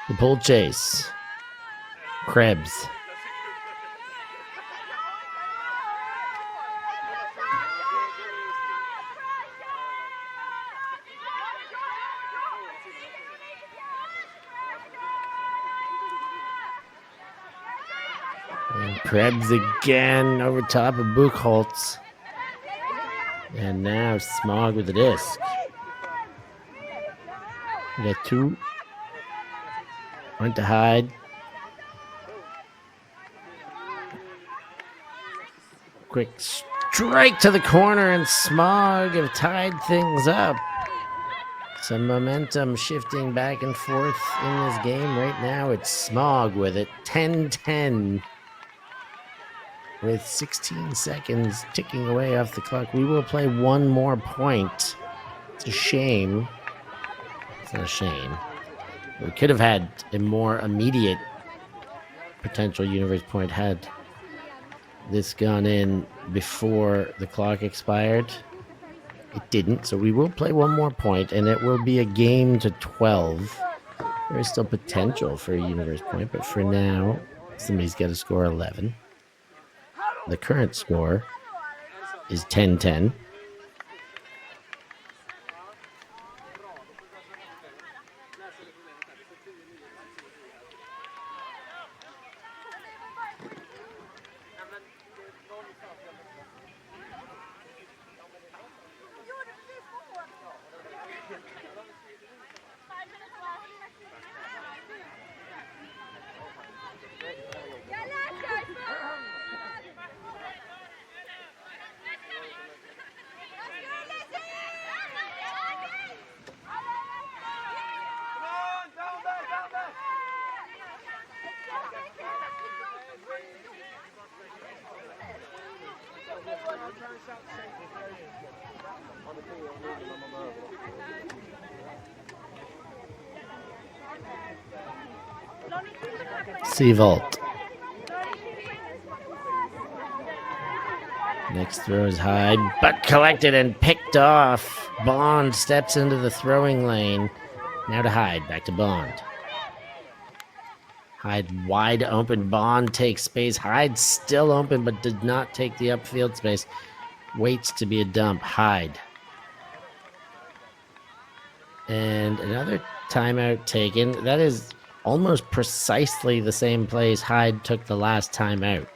The bull chase. Krebs. And Krebs again over top of Buchholz. And now SMOG with the disc. We got 2. Went to Hyde. Quick strike to the corner, and SMOG have tied things up. Some momentum shifting back and forth in this game right now. It's SMOG with it. 10-10 with 16 seconds ticking away off the clock. We will play one more point. It's a shame. It's not a shame. We could have had a more immediate potential universe point had this gone in before the clock expired. It didn't, so we will play one more point, and it will be a game to 12. There is still potential for a universe point, but for now, somebody's got to score 11. The current score is 10-10. Seagull. Next throw is high, but collected and picked off. Bond steps into the throwing lane. Now to Hyde, back to Bond. Hyde wide open, Bond takes space. Hyde still open, but did not take the upfield space. Waits to be a dump, Hyde. And another timeout taken. That is almost precisely the same place Hyde took the last timeout.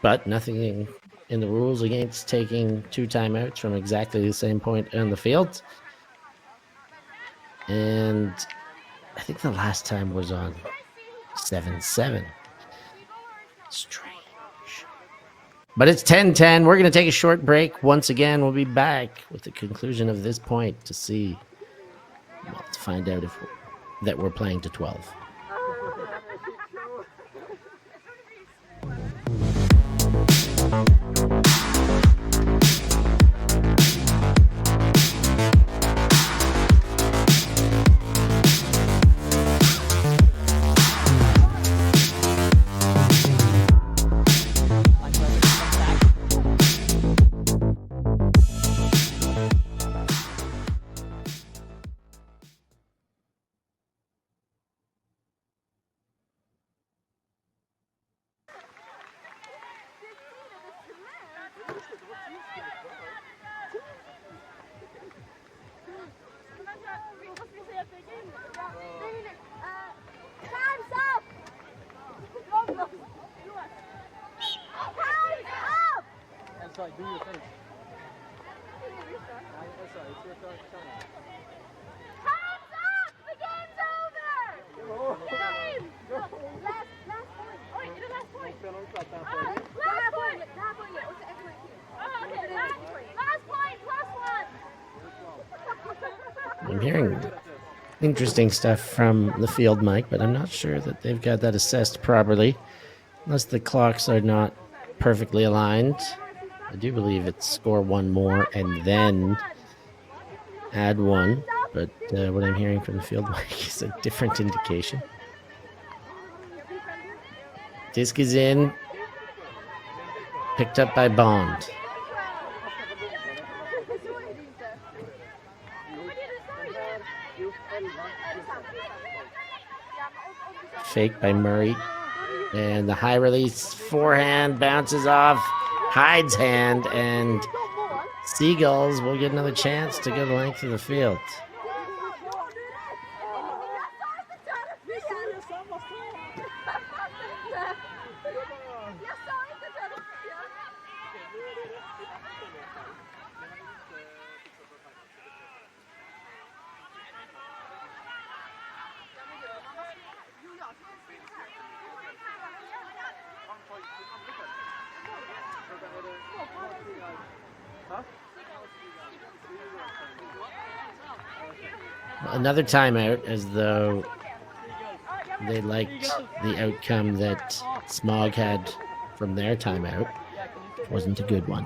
But nothing in the rules against taking two timeouts from exactly the same point on the field. And I think the last time was on 7-7. Strange. But it's 10-10. We're going to take a short break. Once again, we'll be back with the conclusion of this point to see, well, to find out if that we're playing to 12. I'm hearing interesting stuff from the field mic, but I'm not sure that they've got that assessed properly, unless the clocks are not perfectly aligned. I do believe it's score one more and then add one, but what I'm hearing from the field mic is a different indication. Disc is in, picked up by Bond. Fake by Murray, and the high release forehand bounces off Hyde's hand, and Seagulls will get another chance to go the length of the field. Another timeout, as though they liked the outcome that SMOG had from their timeout. Wasn't a good one.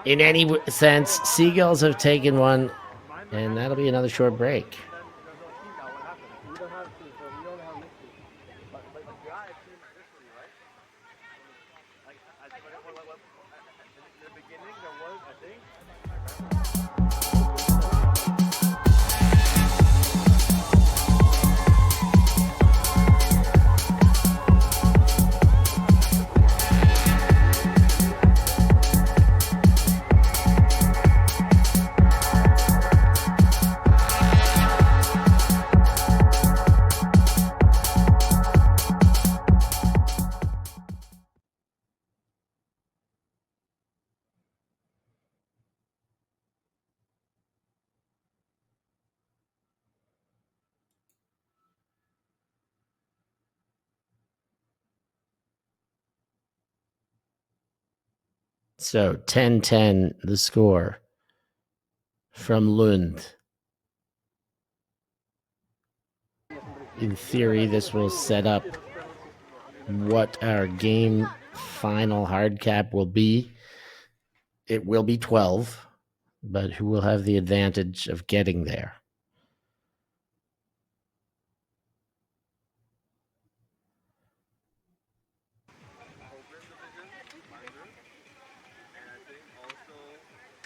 In any sense, Seagulls have taken one And that'll be another short break. We don't have to, so we only have Messi. But you are a team literally, right? Like, in the beginning there was, I think. So 10-10 the score from Lund. In theory, this will set up what our game final hard cap will be. It will be 12, but who will have the advantage of getting there?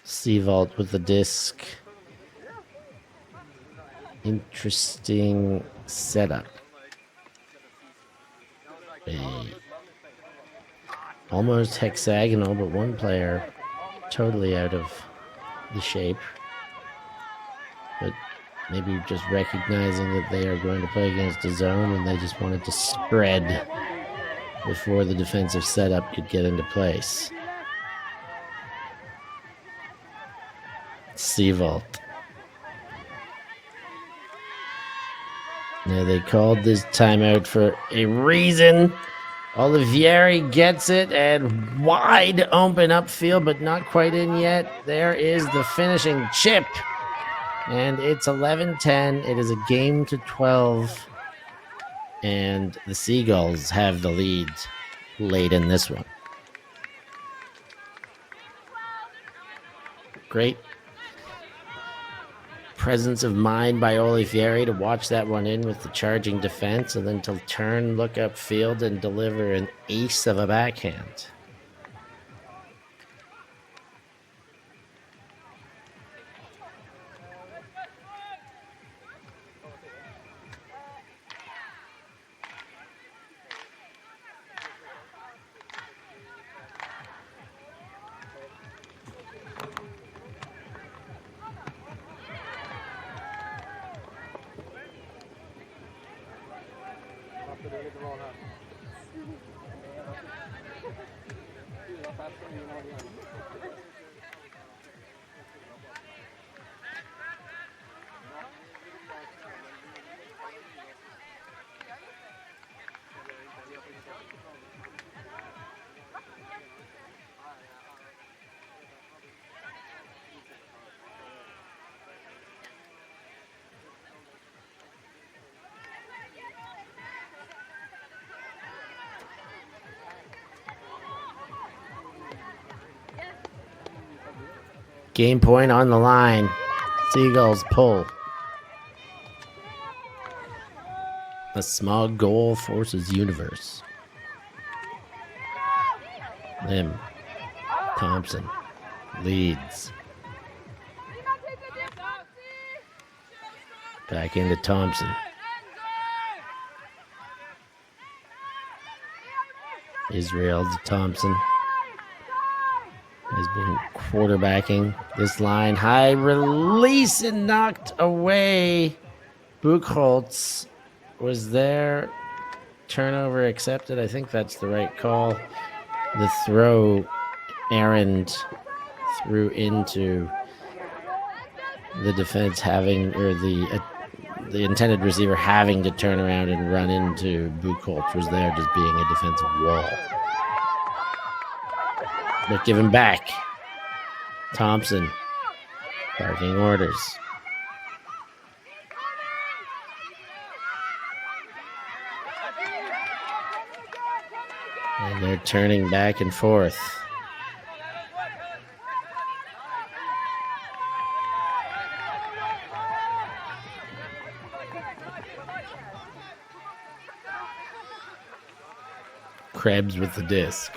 Seavault with the disc. Interesting setup. Almost hexagonal, but one player totally out of the shape. But maybe just recognizing that they are going to play against a zone and they just wanted to spread before the defensive setup could get into place. Seavault. Now they called this timeout for a reason. Olivieri gets it and wide open upfield, but not quite in yet. There is the finishing chip. And it's 11-10. It is a game to 12. And the Seagulls have the lead late in this one. Great presence of mind by Olivieri to watch that one in with the charging defense and then to turn, look upfield, and deliver an ace of a backhand. Game point on the line. Seagulls pull. A SMOG goal forces universe. Lim. Thompson. Leads. Back into Thompson. Israel to Thompson. Has been quarterbacking this line. High release and knocked away. Buchholz was there. Turnover accepted. I think that's the right call. The throw, Aaron threw into the defense having, or the intended receiver having to turn around and run into Buchholz was there just being a defensive wall. But give him back. Thompson. Barking orders. And they're turning back and forth. Krebs with the disc.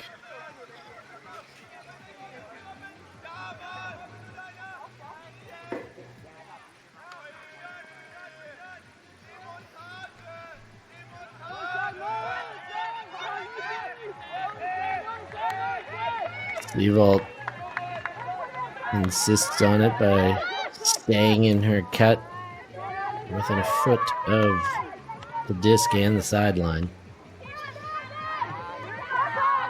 Seagull insists on it by staying in her cut within a foot of the disc and the sideline.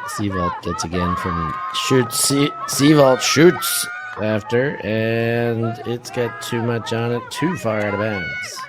Seagull gets again from shoots. Seagull shoots after, and it's got too much on it, too far out of bounds.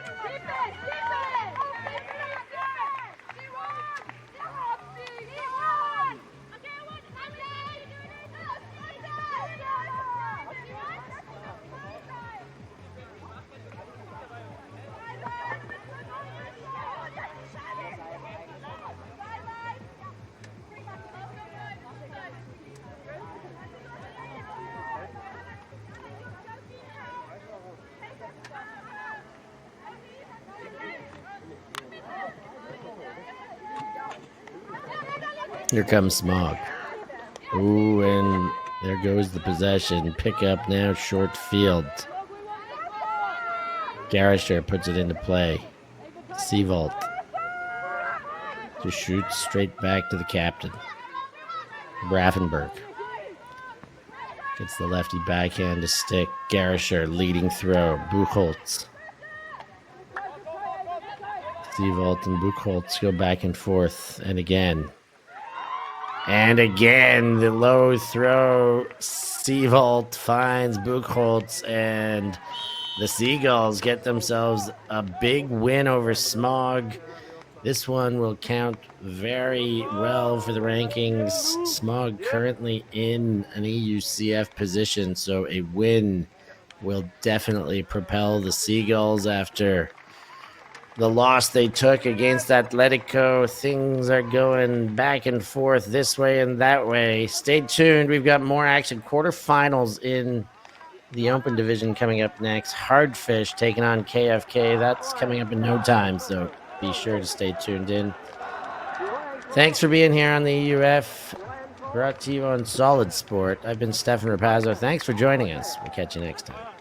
Here comes SMOG. Ooh, and there goes the possession. Pick up now, short field. Garisher puts it into play. Seagull to shoot straight back to the captain. Raffenberg gets the lefty backhand to stick. Garisher leading throw. Buchholz. Seagull and Buchholz go back and forth, and again. And again, the low throw. Seagull finds Buchholz, and the Seagulls get themselves a big win over SMOG. This one will count very well for the rankings. SMOG currently in an EUCF position, so a win will definitely propel the Seagulls after the loss they took against Atletico. Things are going back and forth this way and that way. Stay tuned. We've got more action. Quarterfinals in the Open Division coming up next. Hardfish taking on KFK. That's coming up in no time, so be sure to stay tuned in. Thanks for being here on the EUF, brought to you on Solid Sport. I've been Stefan Rapazzo. Thanks for joining us. We'll catch you next time.